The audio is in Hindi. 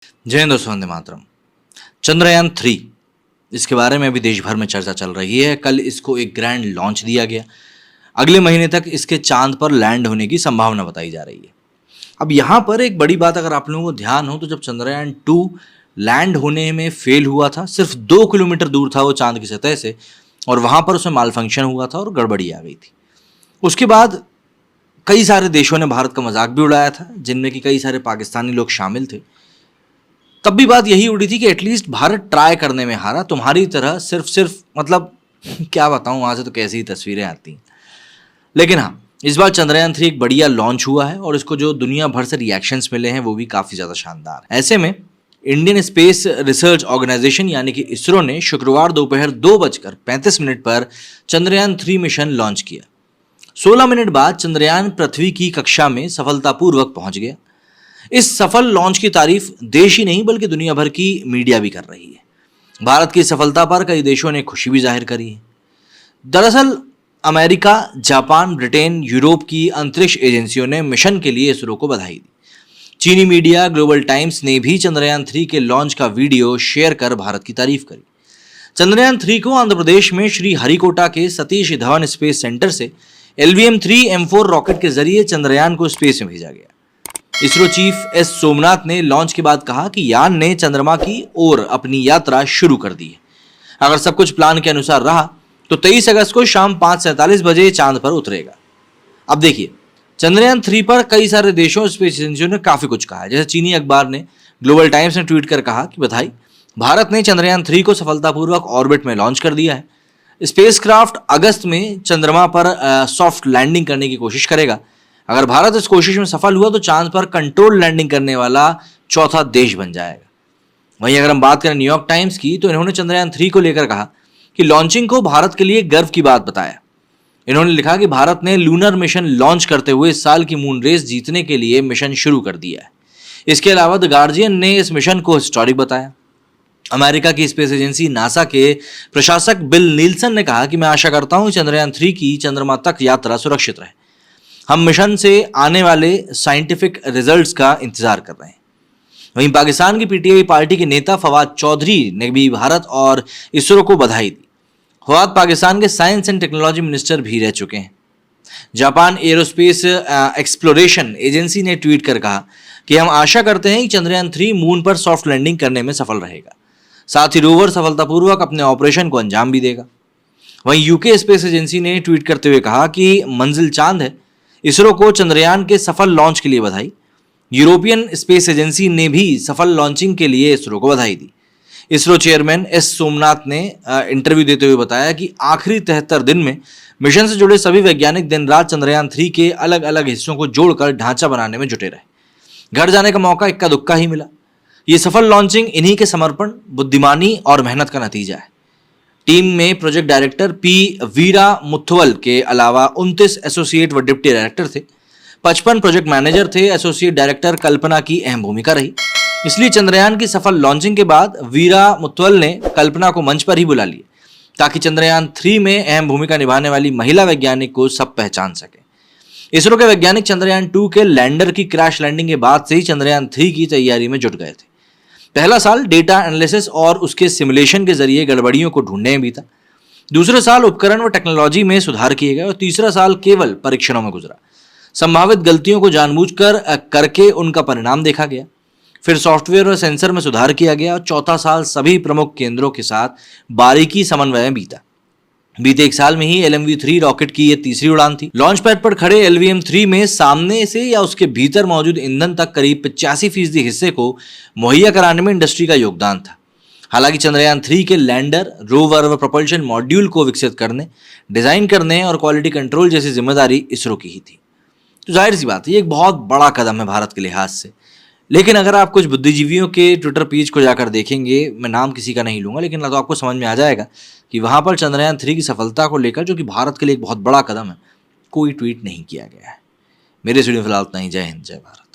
जय हिंद दोस्तों, वंदे मातरम। चंद्रयान 3 इसके बारे में अभी देश भर में चर्चा चल रही है। कल इसको एक ग्रैंड लॉन्च दिया गया। अगले महीने तक इसके चांद पर लैंड होने की संभावना बताई जा रही है। अब यहाँ पर एक बड़ी बात अगर आप लोगों को ध्यान हो तो जब चंद्रयान 2 लैंड होने में फेल हुआ था, सिर्फ 2 किलोमीटर दूर था वो चांद की सतह से, और वहां पर उसमें माल फंक्शन हुआ था और गड़बड़ी आ गई थी। उसके बाद कई सारे देशों ने भारत का मजाक भी उड़ाया था, जिनमें कि कई सारे पाकिस्तानी लोग शामिल थे। तब भी बात यही उड़ी थी कि एटलीस्ट भारत ट्राई करने में हारा, तुम्हारी तरह सिर्फ मतलब क्या बताऊं, वहां से तो कैसी ही तस्वीरें आती हैं। लेकिन हाँ, इस बार चंद्रयान 3 एक बढ़िया लॉन्च हुआ है और इसको जो दुनिया भर से रिएक्शंस मिले हैं वो भी काफी ज्यादा शानदार है। ऐसे में इंडियन स्पेस रिसर्च ऑर्गेनाइजेशन यानी कि इसरो ने शुक्रवार दोपहर 2:35 पर चंद्रयान 3 मिशन लॉन्च किया। 16 मिनट बाद चंद्रयान पृथ्वी की कक्षा में सफलतापूर्वक पहुंच गया। इस सफल लॉन्च की तारीफ देश ही नहीं बल्कि दुनिया भर की मीडिया भी कर रही है। भारत की सफलता पर कई देशों ने खुशी भी जाहिर करी है। दरअसल अमेरिका, जापान, ब्रिटेन, यूरोप की अंतरिक्ष एजेंसियों ने मिशन के लिए इसरो को बधाई दी। चीनी मीडिया ग्लोबल टाइम्स ने भी चंद्रयान 3 के लॉन्च का वीडियो शेयर कर भारत की तारीफ करी। चंद्रयान 3 को आंध्र प्रदेश में श्री हरिकोटा के सतीश धवन स्पेस सेंटर से LVM-3 रॉकेट के जरिए चंद्रयान को स्पेस में भेजा गया। इसरो चीफ एस सोमनाथ ने लॉन्च के बाद कहा कि यान ने चंद्रमा की ओर अपनी यात्रा शुरू कर दी है। अगर सब कुछ प्लान के अनुसार रहा तो 23 अगस्त को शाम 5:47 बजे चांद पर उतरेगा। अब देखिए, चंद्रयान 3 पर कई सारे देशों स्पेस एजेंसियों ने काफी कुछ कहा है। जैसे चीनी अखबार ने, ग्लोबल टाइम्स ने ट्वीट कर कहा कि बधाई, भारत ने चंद्रयान 3 को सफलतापूर्वक ऑर्बिट में लॉन्च कर दिया है। स्पेसक्राफ्ट अगस्त में चंद्रमा पर सॉफ्ट लैंडिंग करने की कोशिश करेगा। अगर भारत इस कोशिश में सफल हुआ तो चांद पर कंट्रोल लैंडिंग करने वाला चौथा देश बन जाएगा। वहीं अगर हम बात करें न्यूयॉर्क टाइम्स की, तो इन्होंने चंद्रयान 3 को लेकर कहा कि लॉन्चिंग को भारत के लिए गर्व की बात बताया। इन्होंने लिखा कि भारत ने लूनर मिशन लॉन्च करते हुए इस साल की मून रेस जीतने के लिए मिशन शुरू कर दिया है। इसके अलावा द गार्जियन ने इस मिशन को हिस्टोरिक बताया। अमेरिका की स्पेस एजेंसी नासा के प्रशासक बिल नील्सन ने कहा कि मैं आशा करता हूं चंद्रयान 3 की चंद्रमा तक यात्रा सुरक्षित रहे। हम मिशन से आने वाले साइंटिफिक रिजल्ट्स का इंतजार कर रहे हैं। वहीं पाकिस्तान की पीटीआई पार्टी के नेता फवाद चौधरी ने भी भारत और इसरो को बधाई दी। फवाद पाकिस्तान के साइंस एंड टेक्नोलॉजी मिनिस्टर भी रह चुके हैं। जापान एरोस्पेस एक्सप्लोरेशन एजेंसी ने ट्वीट कर कहा कि हम आशा करते हैं कि चंद्रयान 3 मून पर सॉफ्ट लैंडिंग करने में सफल रहेगा। साथ ही रोवर सफलतापूर्वक अपने ऑपरेशन को अंजाम भी देगा। वहीं यूके स्पेस एजेंसी ने ट्वीट करते हुए कहा कि मंजिल चांद है, इसरो को चंद्रयान के सफल लॉन्च के लिए बधाई। यूरोपियन स्पेस एजेंसी ने भी सफल लॉन्चिंग के लिए इसरो को बधाई दी। इसरो चेयरमैन एस सोमनाथ ने इंटरव्यू देते हुए बताया कि आखिरी 73 दिन में मिशन से जुड़े सभी वैज्ञानिक दिन रात चंद्रयान 3 के अलग अलग हिस्सों को जोड़कर ढांचा बनाने में जुटे रहे। घर जाने का मौका इक्का दुक्का ही मिला। ये सफल लॉन्चिंग इन्हीं के समर्पण, बुद्धिमानी और मेहनत का नतीजा है। टीम में प्रोजेक्ट डायरेक्टर पी वीरा मुथवल के अलावा 29 एसोसिएट व डिप्टी डायरेक्टर थे। 55 प्रोजेक्ट मैनेजर थे। एसोसिएट डायरेक्टर कल्पना की अहम भूमिका रही। इसलिए चंद्रयान की सफल लॉन्चिंग के बाद वीरा मुथवल ने कल्पना को मंच पर ही बुला लिया ताकि चंद्रयान 3 में अहम भूमिका निभाने वाली महिला वैज्ञानिक को सब पहचान सके। इसरो के वैज्ञानिक चंद्रयान 2 के लैंडर की क्रैश लैंडिंग के बाद से ही चंद्रयान 3 की तैयारी में जुट गए थे। पहला साल डेटा एनालिसिस और उसके सिमुलेशन के जरिए गड़बड़ियों को ढूंढने में बीता। दूसरे साल उपकरण व टेक्नोलॉजी में सुधार किए गए और तीसरा साल केवल परीक्षणों में गुजरा। संभावित गलतियों को जानबूझकर करके उनका परिणाम देखा गया। फिर सॉफ्टवेयर और सेंसर में सुधार किया गया और चौथा साल सभी प्रमुख केंद्रों के साथ बारीकी समन्वय में बीता। बीते एक साल में ही LMV-3 रॉकेट की यह तीसरी उड़ान थी। लॉन्च पैड पर खड़े LVM-3 में सामने से या उसके भीतर मौजूद ईंधन तक करीब 85% हिस्से को मुहैया कराने में इंडस्ट्री का योगदान था। हालांकि चंद्रयान 3 के लैंडर, रोवर व propulsion मॉड्यूल को विकसित करने, डिजाइन करने और क्वालिटी कंट्रोल जैसी जिम्मेदारी इसरो की ही थी। तो जाहिर सी बात है, ये एक बहुत बड़ा कदम है भारत के लिहाज से। लेकिन अगर आप कुछ बुद्धिजीवियों के ट्विटर पेज को जाकर देखेंगे, मैं नाम किसी का नहीं लूंगा, लेकिन तो आपको समझ में आ जाएगा कि वहां पर चंद्रयान 3 की सफलता को लेकर, जो कि भारत के लिए एक बहुत बड़ा कदम है, कोई ट्वीट नहीं किया गया है। मेरे स्टूडियो फिलहाल इतना ही। जय हिंद, जय भारत।